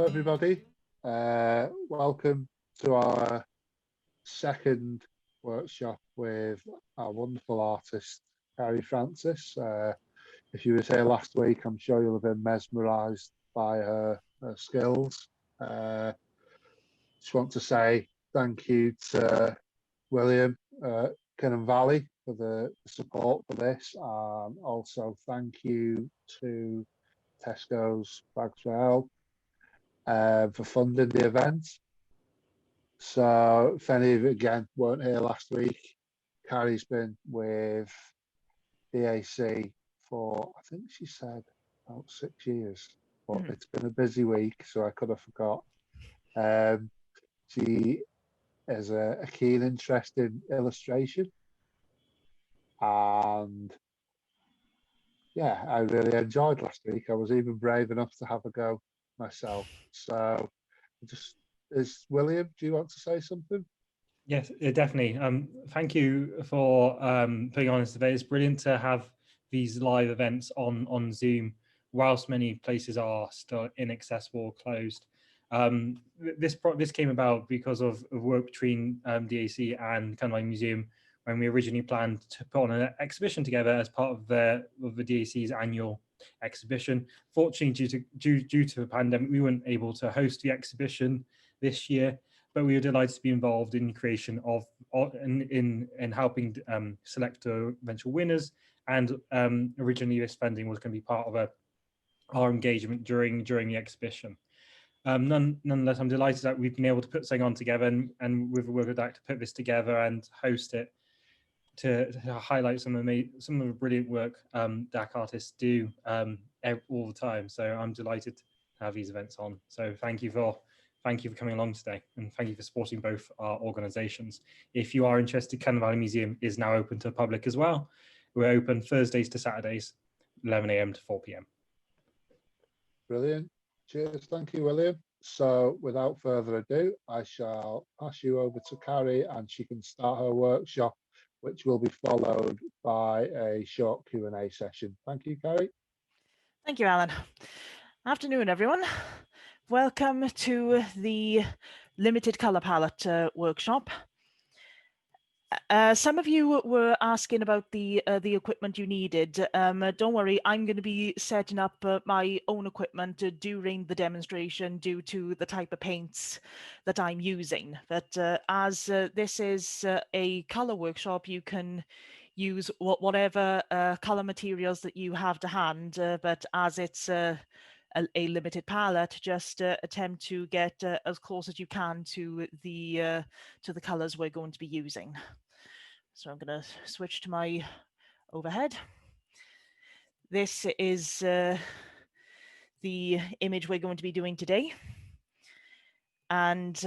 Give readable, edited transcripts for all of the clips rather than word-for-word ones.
Hello, everybody. Welcome to our second workshop with our wonderful artist, Carrie Francis. If you were here last week, I'm sure you'll have been mesmerised by her skills. Just want to say thank you to William Kinnan Valley for the support for this, and also thank you to Tesco's Bags for Help for funding the event. So if any of you again weren't here last week, Carrie's been with DAC for, I think she said, about 6 years, but it's been a busy week, so I could have forgot. She has a keen interest in illustration, and yeah, I really enjoyed last week. I was even brave enough to have a go myself. So William, do you want to say something? Yes, definitely. Thank you for putting on this event. It's brilliant to have these live events on Zoom, whilst many places are still inaccessible or closed. This came about because of work between DAC and Cunliffe Museum when we originally planned to put on an exhibition together as part of the DAC's annual exhibition. Fortunately, due to the pandemic, we weren't able to host the exhibition this year, but we were delighted to be involved in the creation of in helping select eventual winners. And originally, this funding was going to be part of our engagement during the exhibition. Nonetheless, I'm delighted that we've been able to put something on together and with the work of DAC to put this together and host it to highlight some of the brilliant work DAC artists do all the time. So I'm delighted to have these events on. So thank you for coming along today, and thank you for supporting both our organisations. If you are interested, Cunliffe Valley Museum is now open to the public as well. We're open Thursdays to Saturdays, 11 a.m. to 4 p.m. Brilliant. Cheers. Thank you, William. So without further ado, I shall pass you over to Carrie and she can start her workshop, which will be followed by a short Q&A session. Thank you, Carrie. Thank you, Alan. Afternoon, everyone. Welcome to the limited colour palette workshop. Some of you were asking about the equipment you needed. Don't worry, I'm going to be setting up my own equipment during the demonstration due to the type of paints that I'm using. But as this is a colour workshop, you can use whatever colour materials that you have to hand. But as it's a limited palette, just attempt to get as close as you can to the colours we're going to be using. So I'm going to switch to my overhead. This is the image we're going to be doing today. And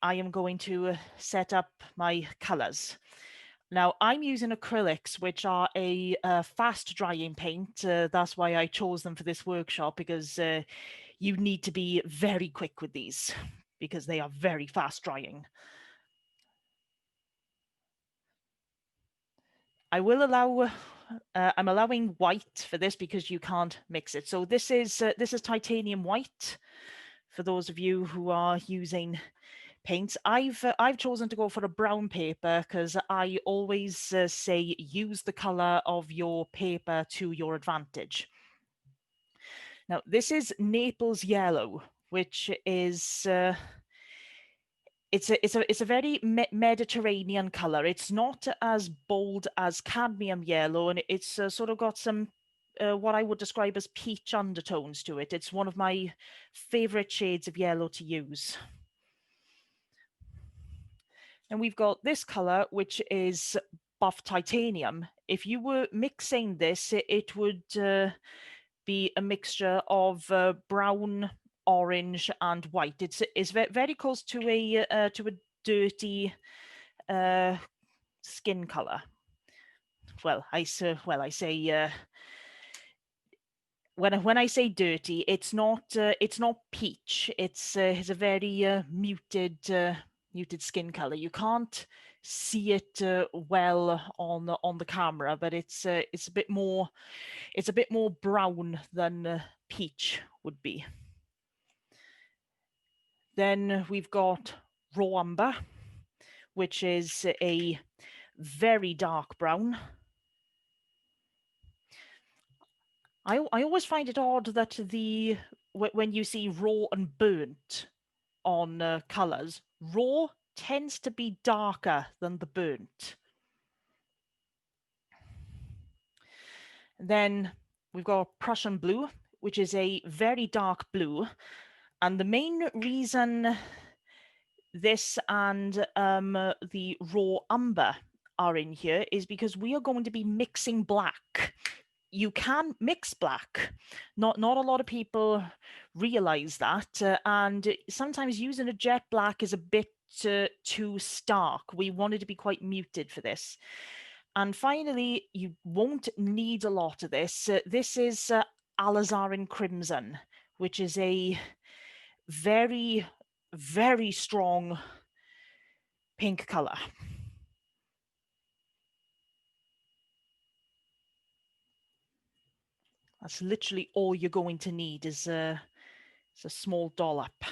I am going to set up my colors. Now I'm using acrylics, which are a fast drying paint. That's why I chose them for this workshop, because you need to be very quick with these because they are very fast drying. I will allow, I'm allowing white for this because you can't mix it. So this is titanium white for those of you who are using paints. I've chosen to go for a brown paper because I always say use the color of your paper to your advantage. Now this is Naples yellow, which is it's a very Mediterranean color. It's not as bold as cadmium yellow, and it's sort of got some what I would describe as peach undertones to it. It's one of my favorite shades of yellow to use. And we've got this color, which is buff titanium. If you were mixing this, it would be a mixture of brown, orange, and white. It's very close to a dirty skin color. Well, I say when I say dirty, it's not peach. It's a very muted skin color. You can't see it well on the camera, but it's a bit more brown than peach would be. Then we've got raw umber, which is a very dark brown. I always find it odd that when you see raw and burnt on colors, raw tends to be darker than the burnt. Then we've got Prussian blue, which is a very dark blue. And the main reason this and the raw umber are in here is because we are going to be mixing black. You can mix black. Not a lot of people realize that. And sometimes using a jet black is a bit too stark. We wanted to be quite muted for this. And finally, you won't need a lot of this. This is alizarin crimson, which is a very, very strong pink color. That's literally all you're going to need is a small dollop,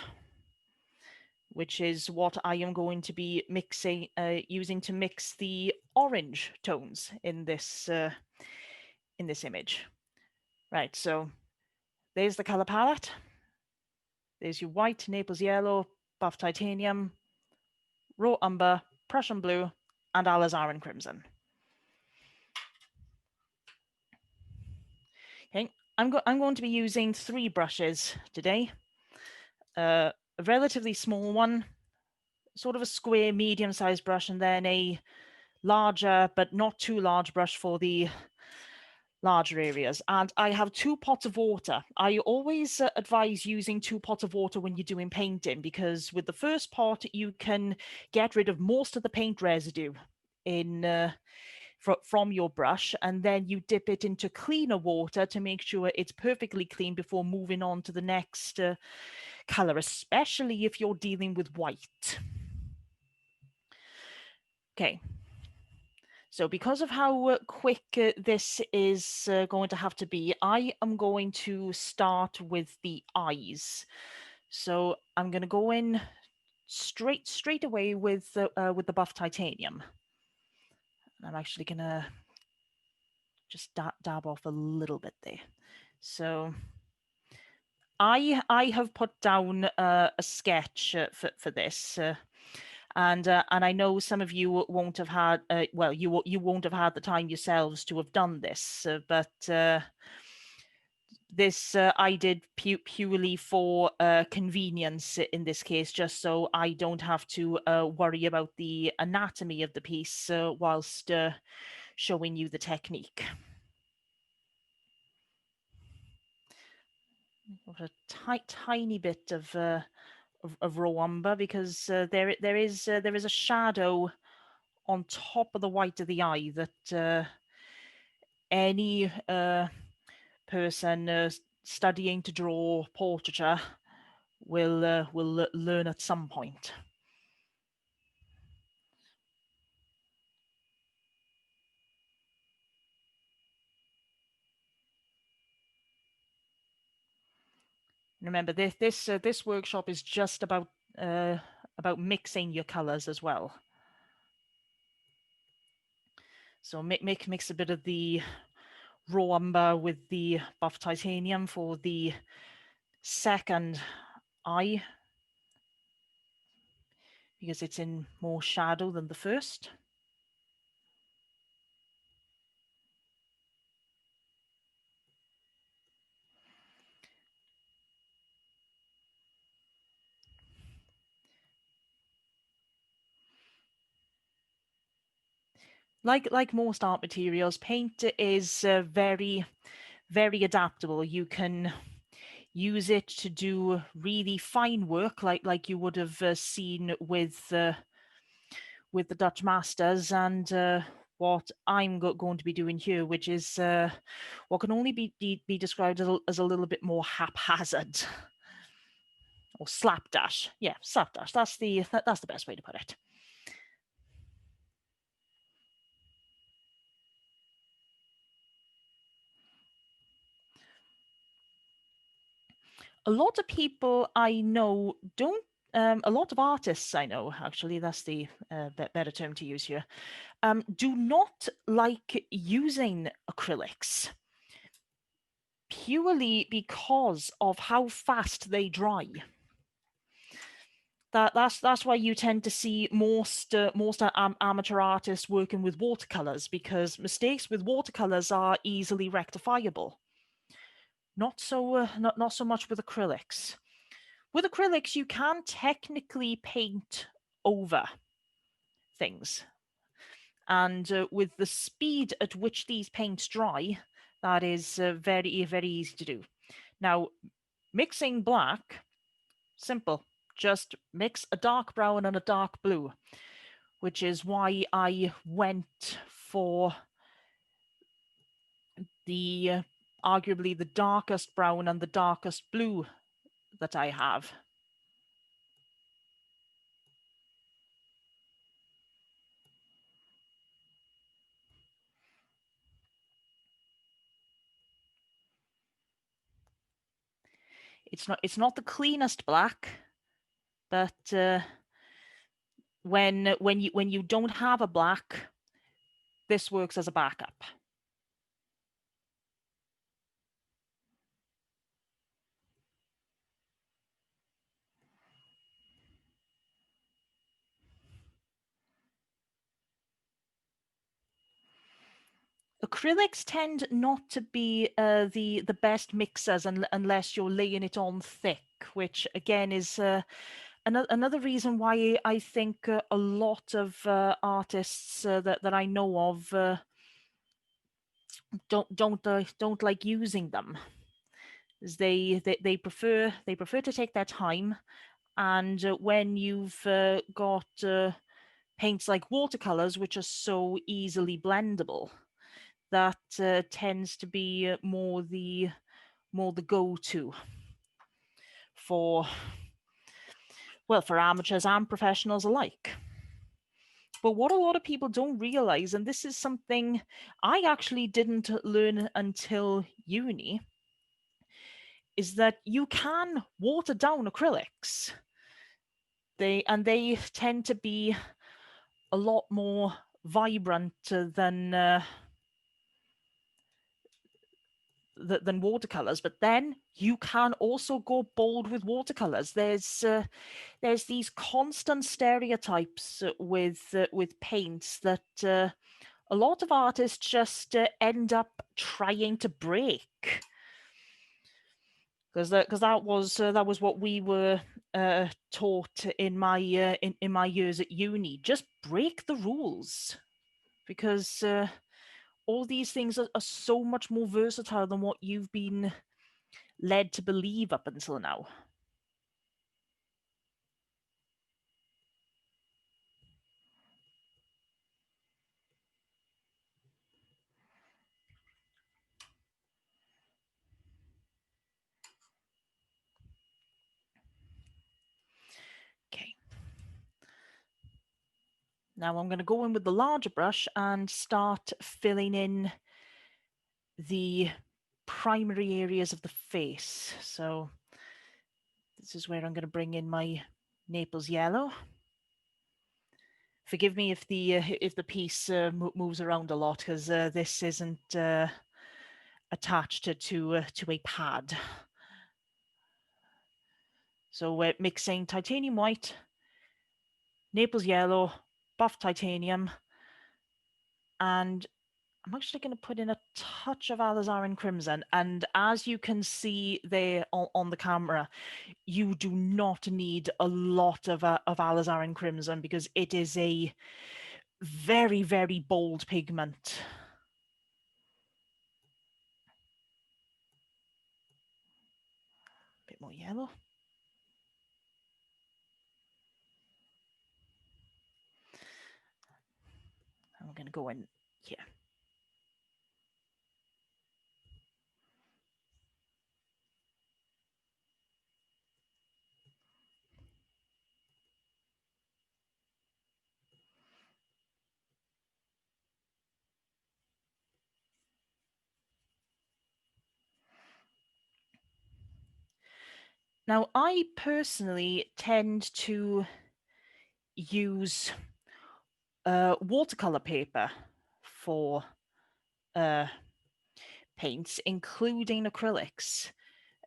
which is what I am going to be mixing, using to mix the orange tones in this image. Right, so there's the color palette. There's your white, Naples yellow, buff titanium, raw umber, Prussian blue, and alizarin crimson. Okay, I'm going to be using 3 brushes today. A relatively small one, sort of a square, medium-sized brush, and then a larger but not too large brush for the larger areas. And I have 2 pots of water. I always advise using 2 pots of water when you're doing painting, because with the first pot you can get rid of most of the paint residue in from your brush, and then you dip it into cleaner water to make sure it's perfectly clean before moving on to the next color, especially if you're dealing with white. Okay. So because of how quick this is going to have to be, I am going to start with the eyes. So I'm going to go in straight away with the buff titanium. I'm actually going to just dab off a little bit there. So I have put down a sketch for this. And I know some of you won't have had, well, you won't have had the time yourselves to have done this, but this I did purely for convenience in this case, just so I don't have to worry about the anatomy of the piece whilst showing you the technique. A tiny bit of raw umber, because there is a shadow on top of the white of the eye that any person studying to draw portraiture will learn at some point. Remember, this workshop is just about mixing your colors as well. So mix a bit of the raw umber with the buff titanium for the second eye, because it's in more shadow than the first. Like most art materials, paint is very, very adaptable. You can use it to do really fine work, like you would have seen with the Dutch masters, and what I'm going to be doing here, which is what can only be described as a little bit more haphazard, or slapdash. Yeah, slapdash. That's the best way to put it. A lot of people I know don't a lot of artists I know, actually, that's the better term to use here, do not like using acrylics purely because of how fast they dry. That's why you tend to see most amateur artists working with watercolors, because mistakes with watercolors are easily rectifiable. Not so much with acrylics. With acrylics, you can technically paint over things, and with the speed at which these paints dry, that is very, very easy to do. Now, mixing black, simple. Just mix a dark brown and a dark blue, which is why I went for the arguably the darkest brown and the darkest blue that I have. It's not the cleanest black, but when you don't have a black, this works as a backup. Acrylics tend not to be the best mixers unless you're laying it on thick, which again is another reason why I think a lot of artists that I know of don't like using them. Is they prefer to take their time, and when you've got paints like watercolors, which are so easily blendable, that tends to be more the go-to for amateurs and professionals alike. But what a lot of people don't realize, and this is something I actually didn't learn until uni, is that you can water down acrylics. They tend to be a lot more vibrant than watercolors, but then you can also go bold with watercolors. There's these constant stereotypes with paints that a lot of artists just end up trying to break, because that was what we were taught in my in my years at uni. Just break the rules, because all these things are so much more versatile than what you've been led to believe up until now. Okay. Now I'm going to go in with the larger brush and start filling in the primary areas of the face. So this is where I'm going to bring in my Naples yellow. Forgive me if the piece moves around a lot, because this isn't attached to a pad. So we're mixing titanium white, Naples yellow, buff titanium, and I'm actually going to put in a touch of alizarin crimson. And as you can see there on the camera, you do not need a lot of alizarin crimson, because it is a very, very bold pigment. A bit more yellow. And we're going to go in here. Now, I personally tend to use watercolor paper for paints, including acrylics,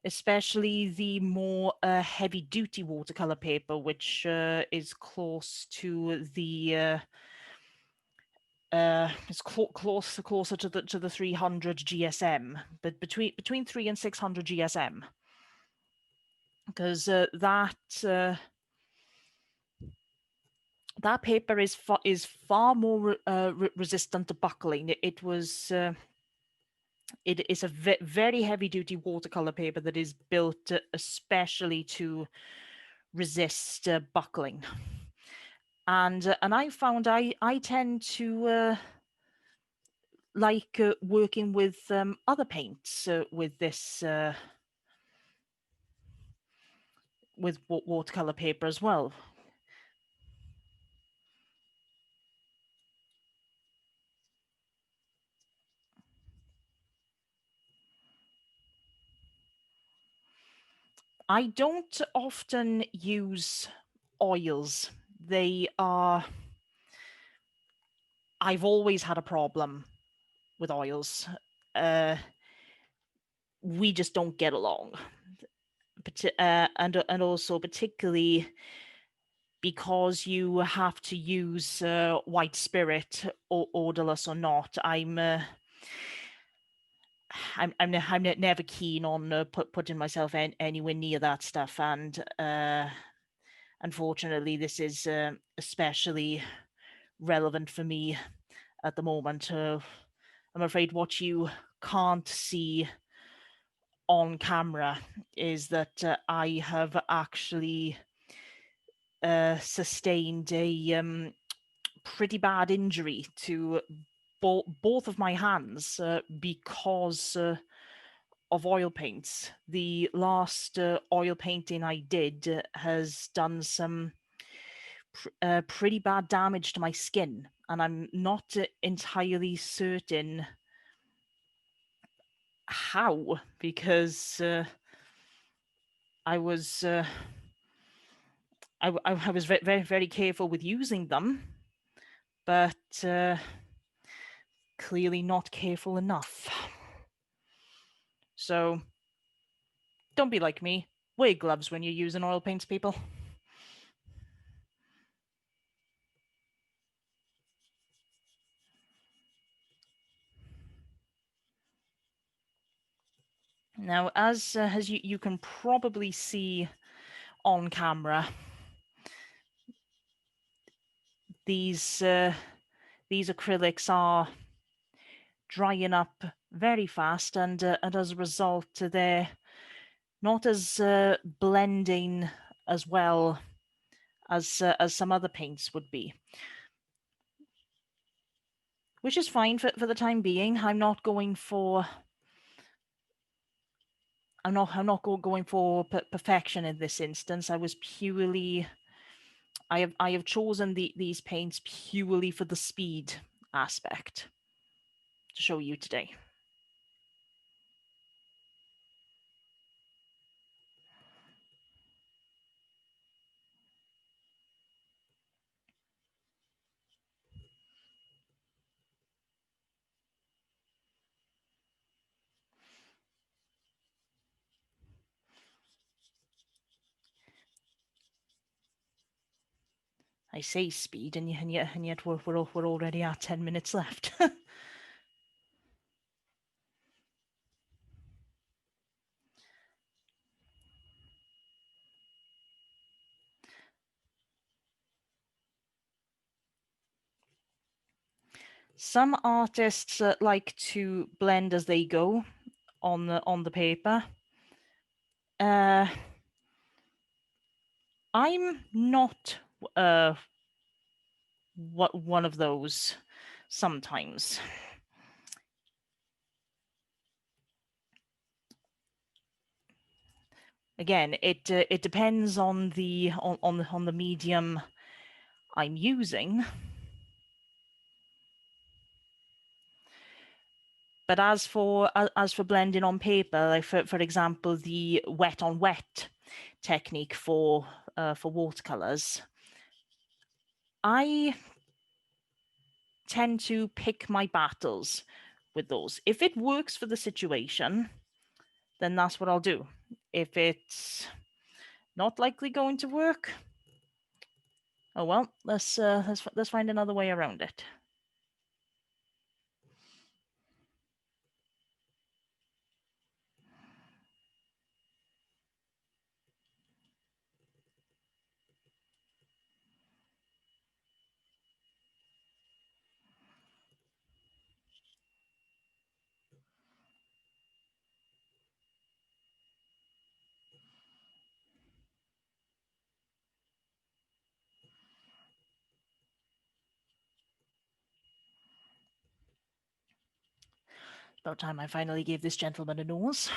especially the more heavy-duty watercolor paper, which is close to the it's closer to the 300 GSM, but between 3 and 600 GSM, because that paper is far more resistant to buckling. It is a very heavy duty watercolor paper that is built especially to resist buckling. And I found I tend to like working with other paints with this with watercolor paper as well. I don't often use oils. I've always had a problem with oils. We just don't get along. And also particularly because you have to use white spirit, or odorless or not. I'm never keen on putting myself anywhere near that stuff, and unfortunately, this is especially relevant for me at the moment. I'm afraid what you can't see on camera is that I have actually sustained a pretty bad injury to both of my hands because of oil paints. The last oil painting I did has done some pretty bad damage to my skin, and I'm not entirely certain how, because I was I was very, very careful with using them, but clearly not careful enough. So don't be like me. Wear gloves when you're using oil paints, people. Now, as you can probably see on camera, these acrylics are drying up very fast, and as a result, they're not as blending as well as some other paints would be, which is fine for the time being. I'm not going for perfection in this instance. I have chosen these paints purely for the speed aspect to show you today. I say speed, and yet we're already at 10 minutes left. Some artists like to blend as they go on the paper. I'm not one of those sometimes. Again, it depends on the medium I'm using. But as for blending on paper, like for example, the wet on wet technique for watercolors, I tend to pick my battles with those. If it works for the situation, then that's what I'll do. If it's not likely going to work, oh well, let's find another way around it. About time I finally gave this gentleman a nose.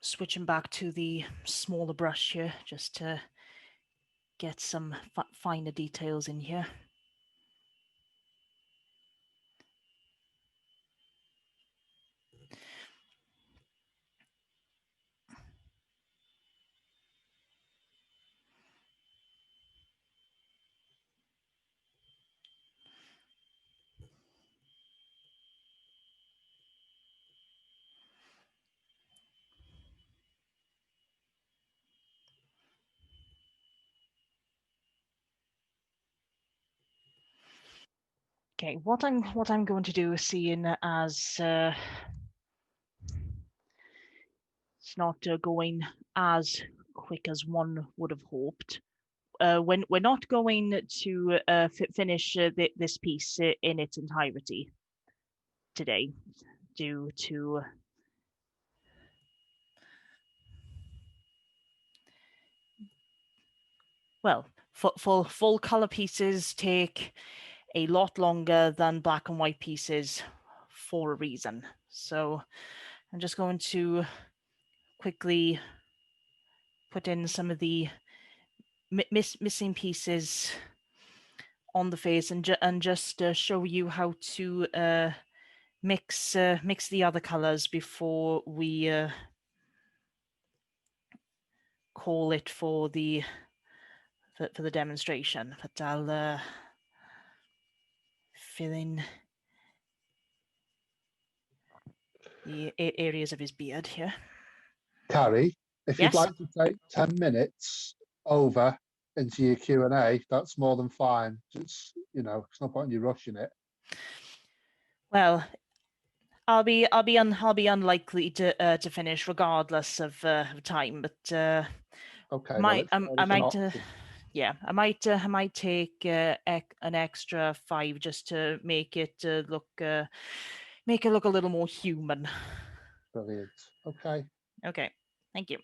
Switching back to the smaller brush here, just to get some finer details in here. Okay, what I'm going to do, seeing as it's not going as quick as one would have hoped. When we're not going to finish this piece in its entirety today, due to well, full color pieces take a lot longer than black and white pieces for a reason. So I'm just going to quickly put in some of the missing pieces on the face and just show you how to mix the other colors before we call it for the demonstration. But I'll fill in the areas of his beard here. Carrie, if Yes? you'd like to take 10 minutes over into your Q&A, that's more than fine. It's, you know, it's no point in you rushing it. Well, I'll be unlikely to finish regardless of time, but Okay, I might yeah, I might take an extra 5 just to make it look a little more human. Brilliant. Okay. Okay, thank you.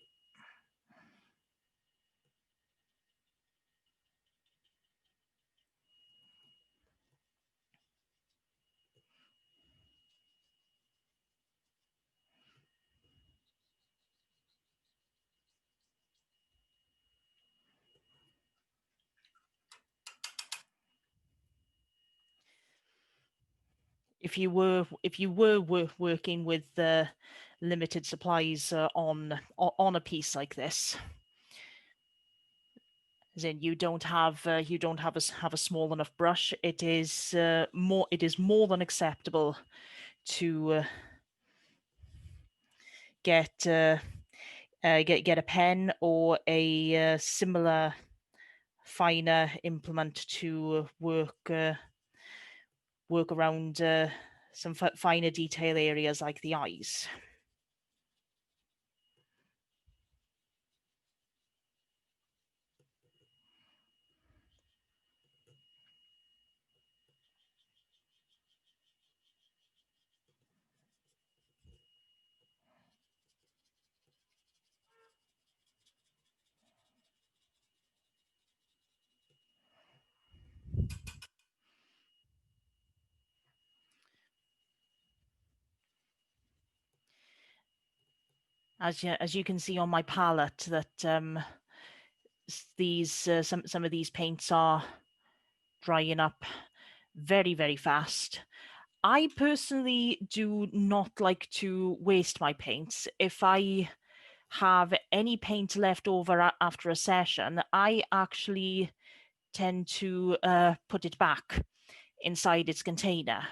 If you were working with limited supplies on a piece like this, as in you don't have a small enough brush, it is more than acceptable to get a pen or a similar finer implement to work around some finer detail areas like the eyes. as you can see on my palette, that these some of these paints are drying up very, very fast. I personally do not like to waste my paints. If I have any paint left over after a session, I actually tend to put it back inside its container,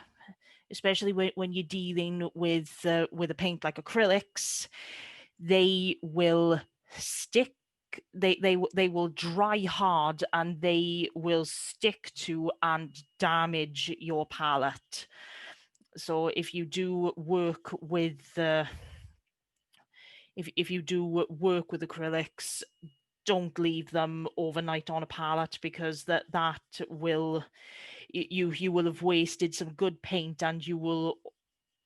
especially when you're dealing with a paint like acrylics. They will stick. They will dry hard, and they will stick to and damage your palette. So if you do work with if you do work with acrylics, don't leave them overnight on a palette, because that will you will have wasted some good paint, and you will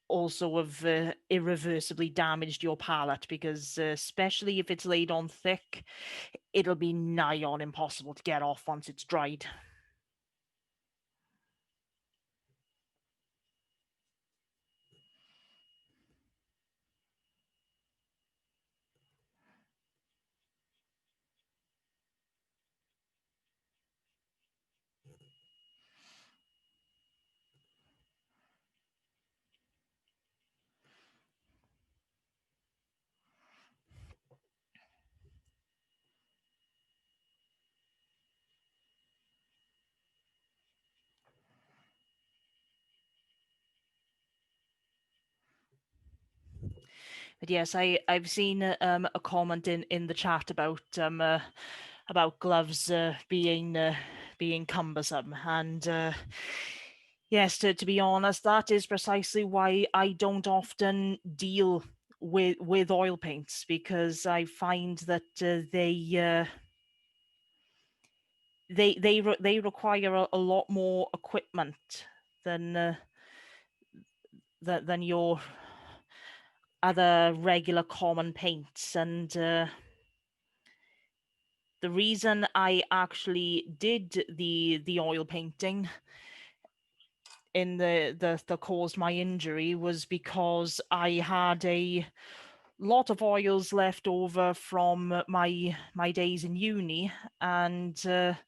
also have irreversibly damaged your palette, because especially if it's laid on thick, it'll be nigh on impossible to get off once it's dried. But yes, I've seen a comment in the chat about gloves being cumbersome, and yes, to be honest, that is precisely why I don't often deal with oil paints, because I find that they require a lot more equipment than your other regular common paints. And the reason I actually did the oil painting in the caused my injury was because I had a lot of oils left over from my days in uni, and I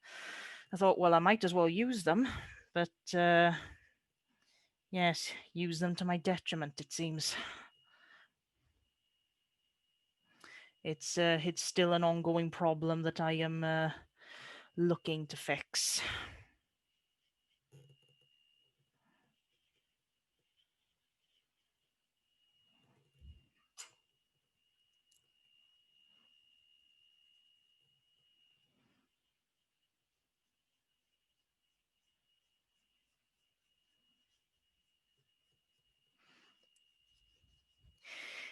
thought, well, I might as well use them. But yes, use them to my detriment, it seems. It's still an ongoing problem that I am looking to fix.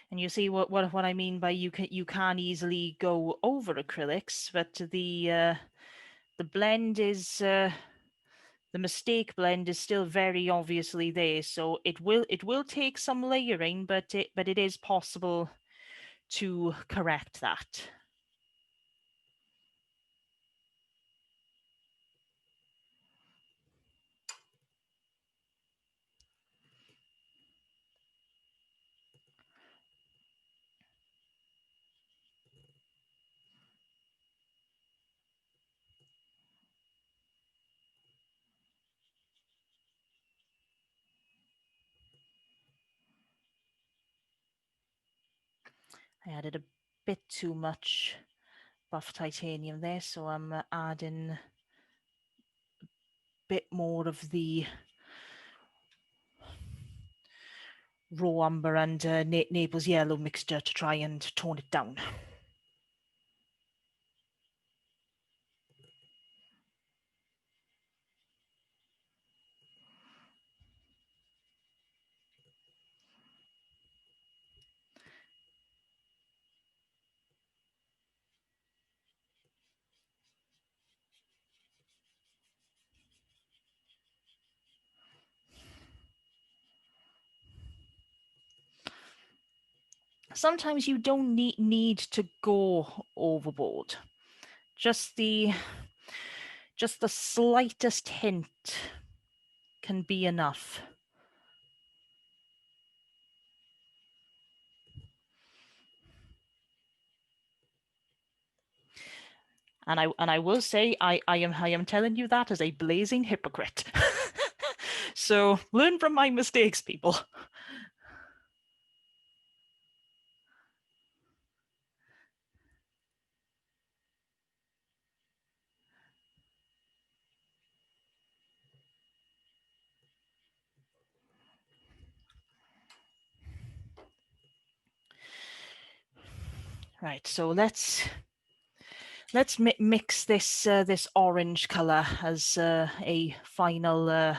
And you see what I mean by you can easily go over acrylics, but the blend is the mistake blend is still very obviously there. So it will take some layering, but it is possible to correct that. I added a bit too much buff titanium there, so I'm adding a bit more of the raw umber and Naples yellow mixture to try and tone it down. Sometimes you don't need to go overboard. Just the slightest hint can be enough. And I will say I am telling you that as a blazing hypocrite. So learn from my mistakes, people. Right, so let's mix this this orange color as a final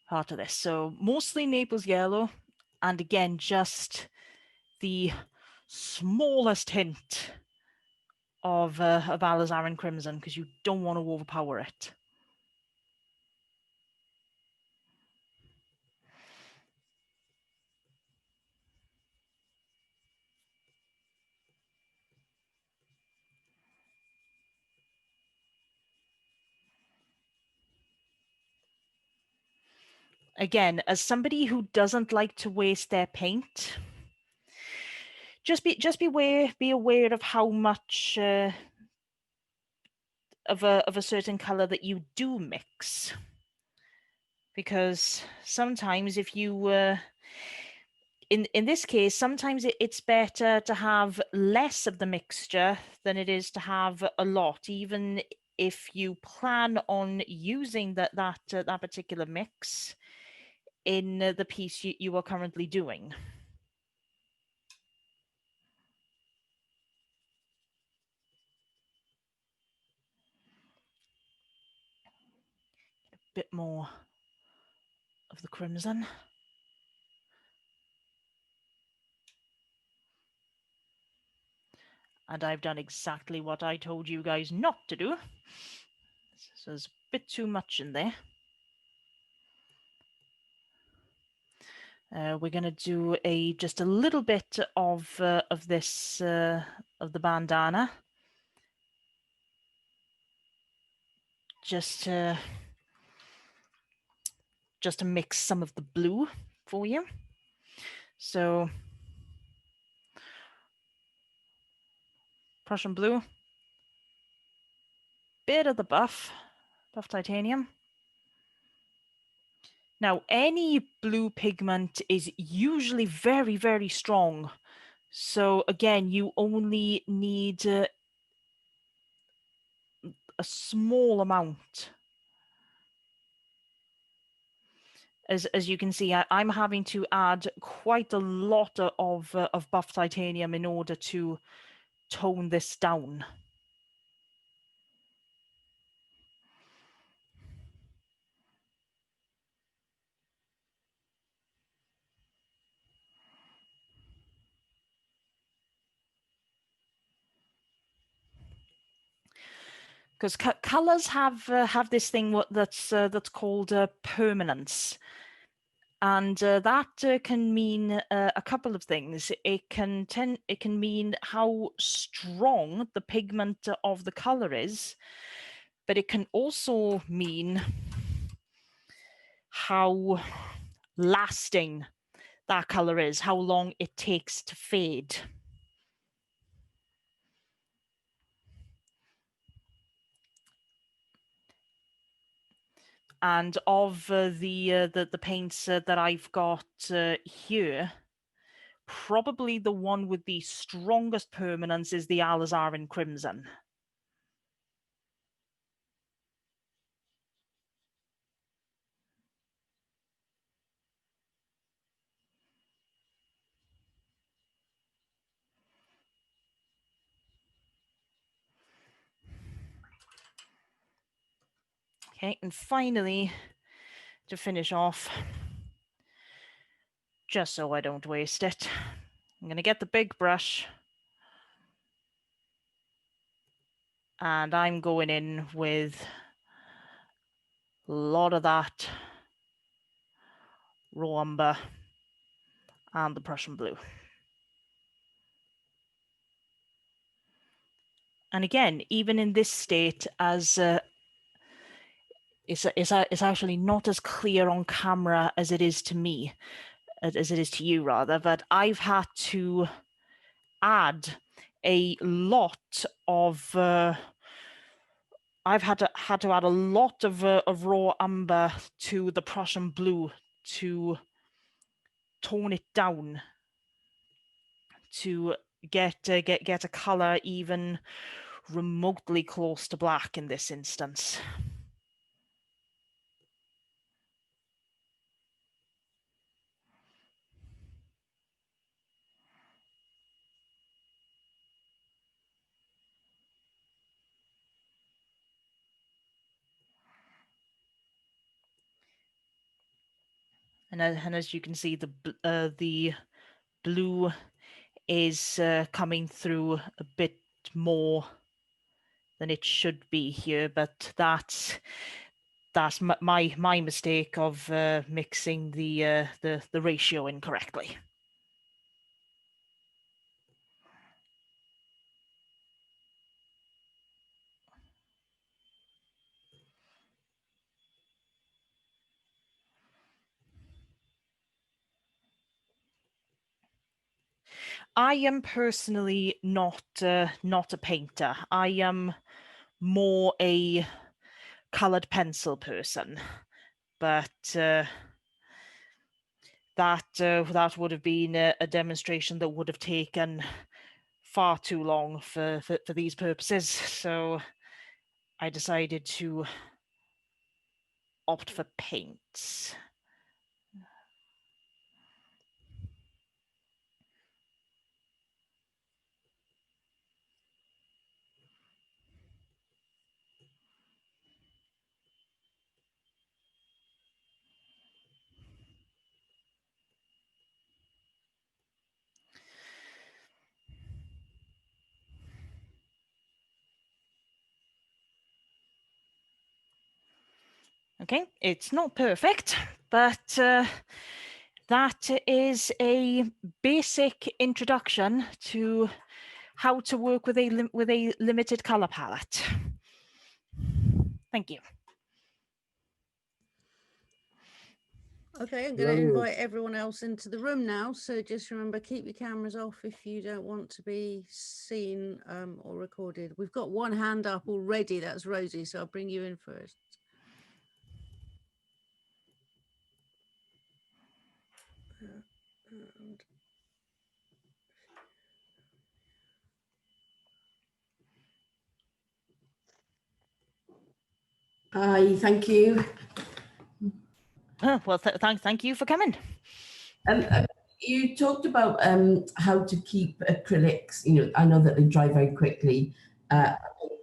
part of this. So mostly Naples yellow, and again just the smallest hint of alizarin crimson, because you don't want to overpower it. Again, as somebody who doesn't like to waste their paint, just be aware of how much of a certain color that you do mix, because sometimes if you in this case, sometimes it's better to have less of the mixture than it is to have a lot, even if you plan on using that particular mix in the piece you are currently doing. A bit more of the crimson. And I've done exactly what I told you guys not to do. So there's a bit too much in there. We're going to do just a little bit of this of the bandana, just to mix some of the blue for you. So Prussian blue, bit of the buff titanium. Now, any blue pigment is usually very, very strong. So again, you only need a small amount. As you can see, I'm having to add quite a lot of buff titanium in order to tone this down. Because colors have this thing that's called permanence, and that can mean a couple of things. It can mean how strong the pigment of the color is, but it can also mean how lasting that color is, how long it takes to fade. And of the paints that I've got here, probably the one with the strongest permanence is the alizarin crimson. Okay, and finally, to finish off, just so I don't waste it, I'm going to get the big brush, and I'm going in with a lot of that raw umber and the Prussian blue. And again, even in this state, as it's actually not as clear on camera as it is to me, as it is to you rather, but I've had to add a lot of I've had to add a lot of raw umber to the Prussian blue to tone it down, to get a color even remotely close to black in this instance. And as you can see, the blue is coming through a bit more than it should be here, but that's my mistake of mixing the ratio incorrectly. I am personally not a painter. I am more a colored pencil person, but that would have been a demonstration that would have taken far too long for these purposes. So I decided to opt for paints. Okay, it's not perfect, but that is a basic introduction to how to work with a limited color palette. Thank you. Okay, I'm going to invite everyone else into the room now. So just remember, keep your cameras off if you don't want to be seen or recorded. We've got one hand up already. That's Rosie. So I'll bring you in first. Hi, thank you. Well, thank you for coming. You talked about how to keep acrylics. I know that they dry very quickly,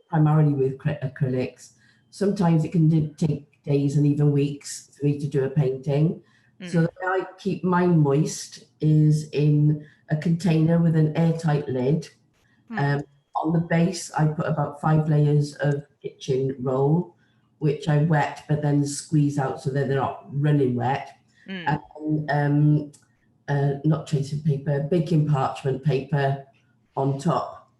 primarily with acrylics. Sometimes it can take days and even weeks for me to do a painting. So the way I keep mine moist is in a container with an airtight lid. On the base, I put about 5 layers of kitchen roll, which I wet but then squeeze out so that they're not running wet. And not tracing paper, baking parchment paper on top.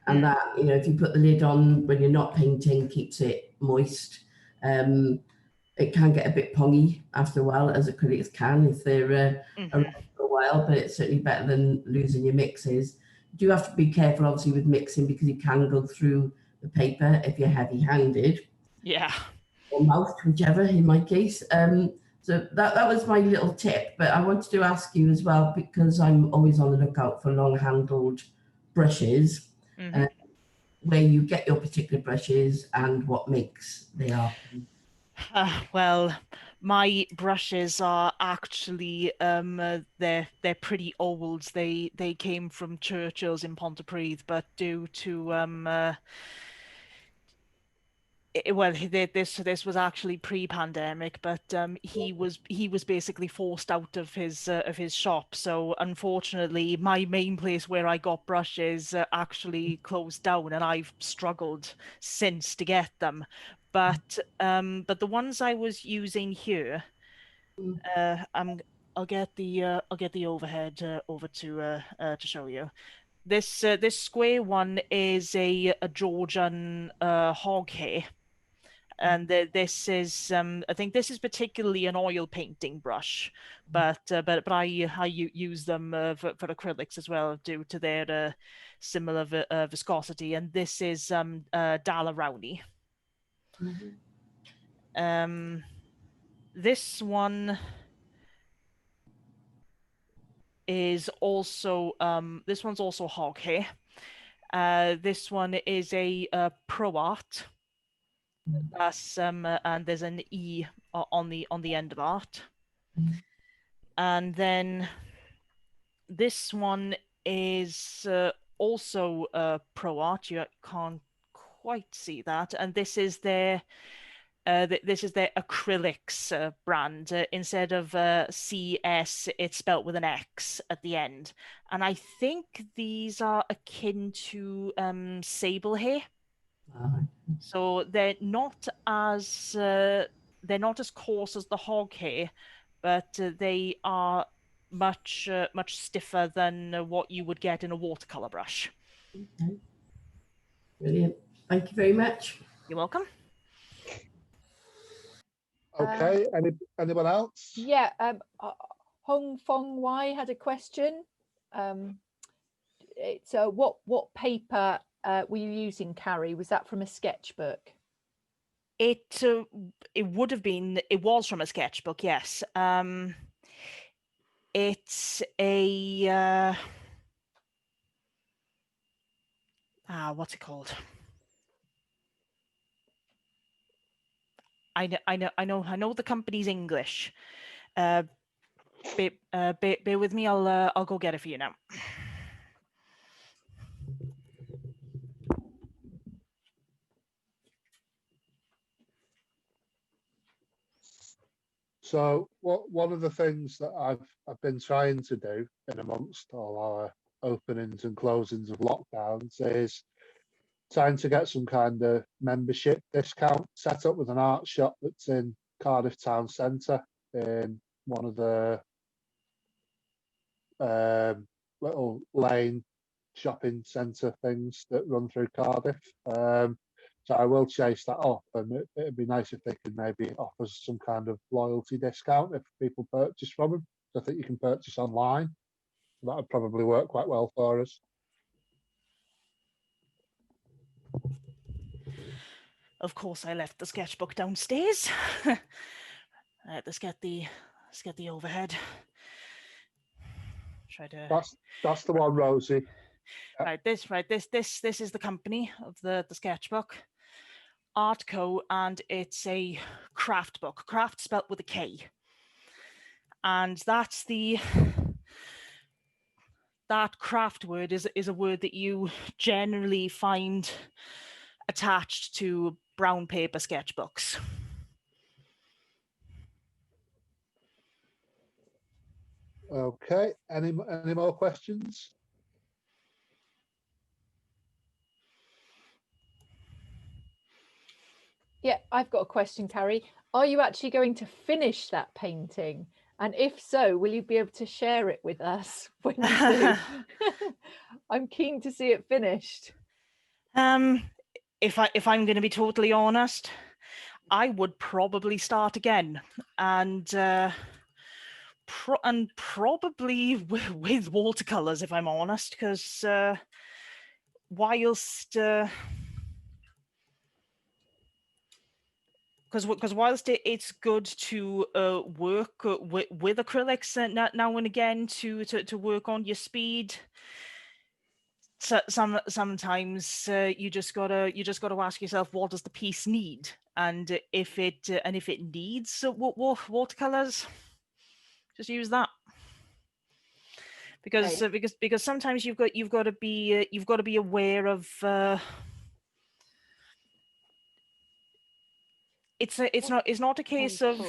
And that, if you put the lid on when you're not painting, keeps it moist. It can get a bit pongy after a while, as acrylics can if they're around for a while, but it's certainly better than losing your mixes. You do have to be careful, obviously, with mixing because you can go through the paper if you're heavy-handed. Yeah. Or mouthed, whichever, in my case. So that was my little tip, but I wanted to ask you as well, because I'm always on the lookout for long-handled brushes, where you get your particular brushes and what makes they are. Well, my brushes are actually they're pretty old. They came from Churchill's in Pontypridd, but due to this was actually pre-pandemic, but he was basically forced out of his shop. So unfortunately, my main place where I got brushes actually closed down, and I've struggled since to get them. But the ones I was using here, I'll get the overhead over to show you. This square one is a Georgian hog hair. this is I think this is particularly an oil painting brush, but I use them for acrylics as well due to their similar viscosity. And this is Dala Rowney. This one is also this one's also hog hair. This one is a Pro Art. That's and there's an E on the end of art. And then this one is also Pro Art. You can't quite see that. And this is their acrylics brand. Instead of CS, it's spelt with an X at the end. And I think these are akin to sable hair. So they're not as coarse as the hog hair, but they are much stiffer than what you would get in a watercolor brush. Okay. Brilliant. Thank you very much. You're welcome. Okay, anyone else? Yeah, Hong Fong Wai had a question. It's what paper were you using, Carrie? Was that from a sketchbook? It was from a sketchbook, yes. It's a what's it called? I know the company's English. Bear with me. I'll go get it for you now. So one of the things that I've been trying to do in amongst all our openings and closings of lockdowns is trying to get some kind of membership discount set up with an art shop that's in Cardiff town centre in one of the little lane shopping centre things that run through Cardiff. So I will chase that up, and it'd be nice if they could maybe offer some kind of loyalty discount if people purchase from them. I think you can purchase online. That would probably work quite well for us. Of course, I left the sketchbook downstairs. Let's get the overhead. Try to. That's the one, Rosie. Right, this is the company of the sketchbook, Artco, and it's a craft book. Craft spelt with a K, and that craft word is a word that you generally find attached to brown paper sketchbooks. Okay. Any more questions? Yeah, I've got a question, Carrie. Are you actually going to finish that painting? And if so, will you be able to share it with us when you do? I'm keen to see it finished. If I'm going to be totally honest, I would probably start again, and probably with watercolors, if I'm honest, because whilst it's good to work with acrylics now and again to work on your speed. So sometimes you just gotta ask yourself, what does the piece need, and if it needs watercolors, just use that. Because because sometimes you've got to be aware of. It's not a case of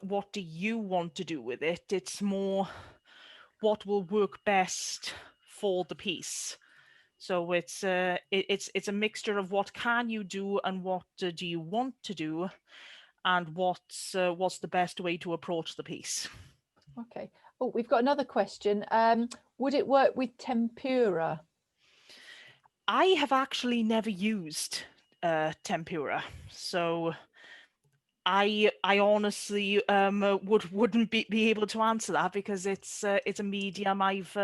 what do you want to do with it. It's more what will work best for the piece. So it's a mixture of what can you do and what do you want to do, and what's the best way to approach the piece. Okay. Oh, we've got another question. Would it work with tempera? I have actually never used tempura. So I honestly wouldn't be able to answer that, because it's a medium I've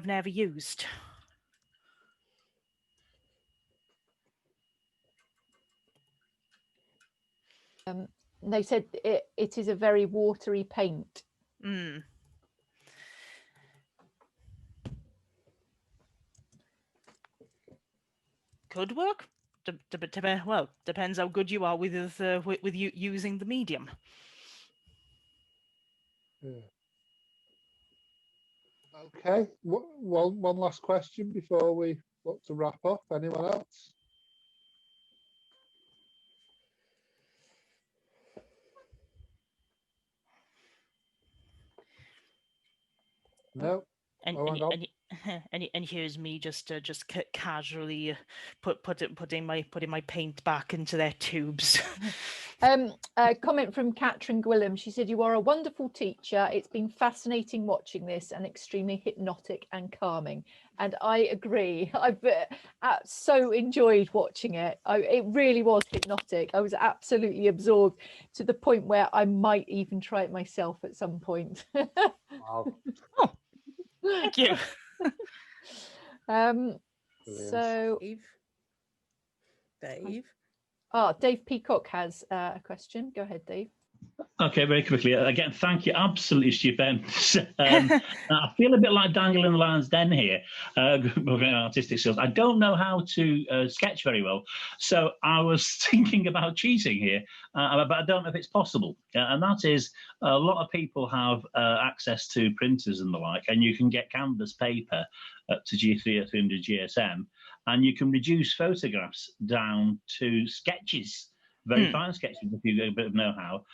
never used. They said it is a very watery paint. Mm. Could work. Well, depends how good you are with you using the medium. Yeah. Okay. One last question before we look to wrap up. Anyone else? No. And Oh, hang on. and here's me just casually putting my paint back into their tubes. A comment from Catherine Gwillam. She said, "You are a wonderful teacher. It's been fascinating watching this and extremely hypnotic and calming." And I agree. I've so enjoyed watching it. It really was hypnotic. I was absolutely absorbed to the point where I might even try it myself at some point. Wow. Oh, thank you. So Dave. Dave Peacock has a question. Go ahead, Dave. Okay, very quickly. Again, thank you. Absolutely stupendous. I feel a bit like dangling in the lion's den here, artistic skills. I don't know how to sketch very well, so I was thinking about cheating here, but I don't know if it's possible. And that is, a lot of people have access to printers and the like, and you can get canvas paper up to G3 or 300 GSM, and you can reduce photographs down to sketches. Very fine sketches if you get a bit of know-how.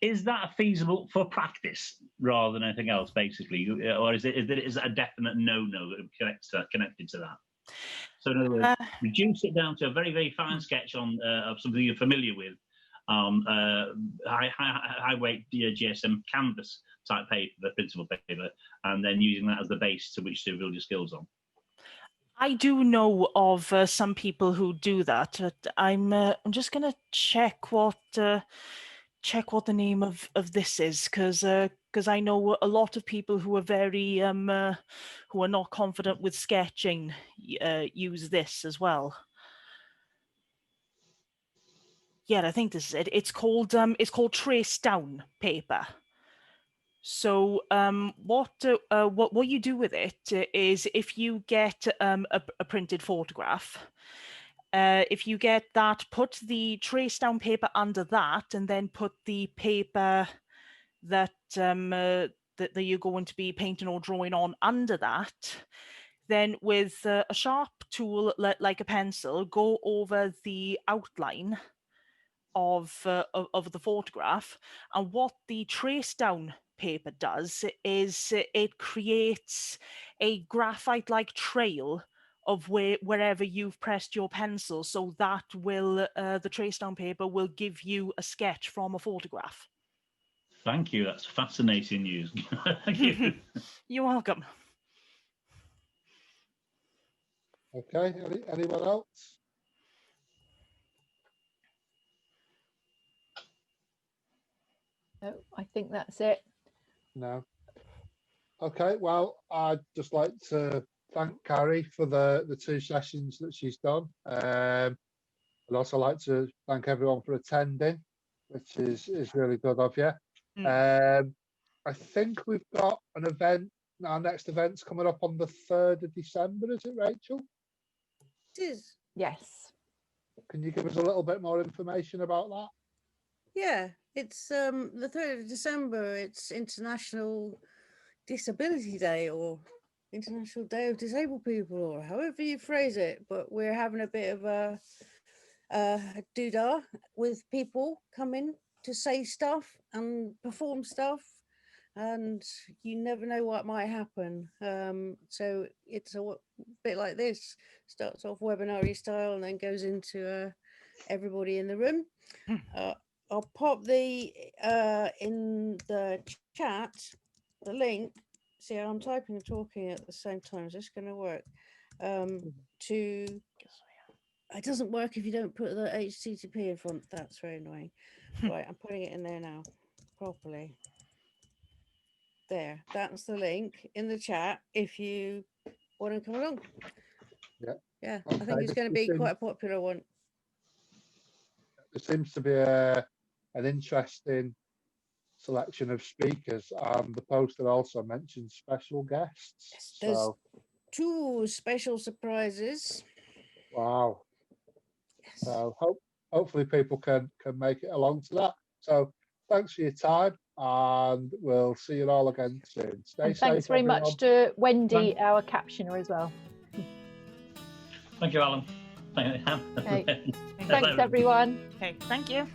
Is that feasible for practice rather than anything else, basically, or is it a definite no-no that connected to that? So in other words, reduce it down to a very, very fine sketch on of something you're familiar with, high weight GSM canvas type paper, printable paper, and then using that as the base to which to build your skills on. I do know of some people who do that. I'm just gonna check what the name of this is, because I know a lot of people who are very who are not confident with sketching use this as well. Yeah, I think this is it. It's called trace down paper. So what you do with it is, if you get a printed photograph, if you get that, put the trace down paper under that, and then put the paper that that you're going to be painting or drawing on under that. Then with a sharp tool like a pencil, go over the outline of the photograph, and what the trace down paper does is it creates a graphite like trail of wherever you've pressed your pencil, so that will the trace down paper will give you a sketch from a photograph. Thank you, that's fascinating news. Thank you. You're welcome. Okay, anyone else? No, I think that's it. No. Okay, well, I'd just like to thank Carrie for the 2 sessions that she's done. I'd also like to thank everyone for attending, which is really good of you. I think we've got an event. Our next event's coming up on the 3rd of December, is it, Rachel? It is. Yes. Can you give us a little bit more information about that? Yeah, it's the 3rd of December. It's International Disability Day, or International Day of Disabled People, or however you phrase it. But we're having a bit of a doodah with people coming to say stuff and perform stuff, and you never know what might happen. So it's a bit like this. Starts off webinar-y style and then goes into everybody in the room. I'll pop the in the chat the link. See, I'm typing and talking at the same time. Is this going to work? To It doesn't work if you don't put the HTTP in front. That's very annoying. Right, I'm putting it in there now properly. There, that's the link in the chat if you want to come along. Yeah. Yeah, Okay, I think it's going to be quite a popular one. There seems to be an interesting selection of speakers, and the poster also mentions special guests. Yes, there's So, 2 special surprises. wow. Yes. So hopefully people can make it along to that. So thanks for your time, and we'll see you all again soon. Stay And safe, thanks very everyone. much to Wendy, our captioner, as well. Thank you, Alan. Okay. Thanks, everyone. Okay, thank you.